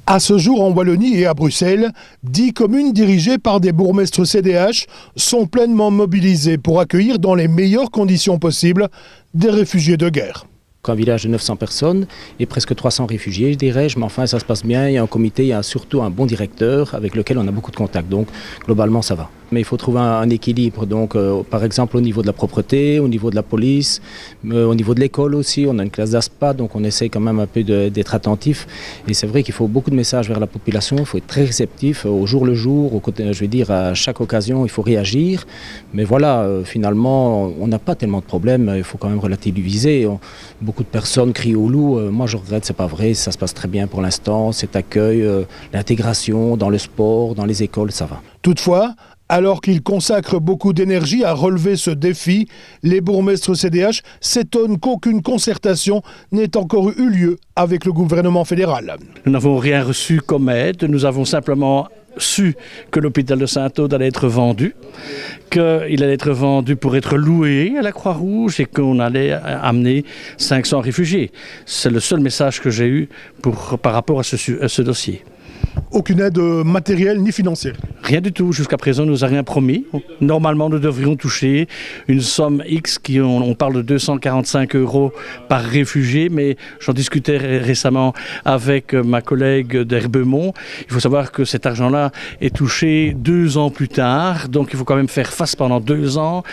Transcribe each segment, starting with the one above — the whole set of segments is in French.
À ce jour, en Wallonie et à Bruxelles, 10 communes dirigées par des bourgmestres CDH sont pleinement mobilisées pour accueillir dans les meilleures conditions possibles des réfugiés de guerre. Un village de 900 personnes et presque 300 réfugiés, je dirais-je, mais enfin ça se passe bien, il y a un comité, il y a surtout un bon directeur avec lequel on a beaucoup de contacts, donc globalement ça va. Mais il faut trouver un équilibre, donc par exemple au niveau de la propreté, au niveau de la police, au niveau de l'école aussi, on a une classe d'ASPA, donc on essaie quand même un peu d'être attentif. Et c'est vrai qu'il faut beaucoup de messages vers la population, il faut être très réceptif au jour le jour, je veux dire à chaque occasion il faut réagir. Mais voilà, finalement on n'a pas tellement de problèmes, il faut quand même relativiser. Beaucoup de personnes crient au loup, moi je regrette, c'est pas vrai, ça se passe très bien pour l'instant, cet accueil, l'intégration dans le sport, dans les écoles, ça va. Toutefois, alors qu'ils consacrent beaucoup d'énergie à relever ce défi, les bourgmestres CDH s'étonnent qu'aucune concertation n'ait encore eu lieu avec le gouvernement fédéral. Nous n'avons rien reçu comme aide, nous avons simplement su que l'hôpital de Saint-Aude allait être vendu, qu'il allait être vendu pour être loué à la Croix-Rouge et qu'on allait amener 500 réfugiés. C'est le seul message que j'ai eu par rapport à ce dossier. Aucune aide matérielle ni financière? Rien du tout. Jusqu'à présent, on ne nous a rien promis. Normalement, nous devrions toucher une somme X, on parle de 245 € par réfugié, mais j'en discutais récemment avec ma collègue d'Herbemont. Il faut savoir que cet argent-là est touché 2 ans plus tard, donc il faut quand même faire face pendant 2 ans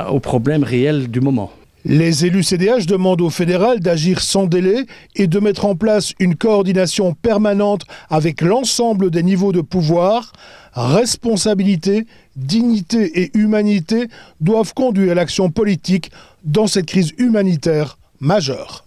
aux problèmes réels du moment. Les élus CDH demandent au fédéral d'agir sans délai et de mettre en place une coordination permanente avec l'ensemble des niveaux de pouvoir. Responsabilité, dignité et humanité doivent conduire l'action politique dans cette crise humanitaire majeure.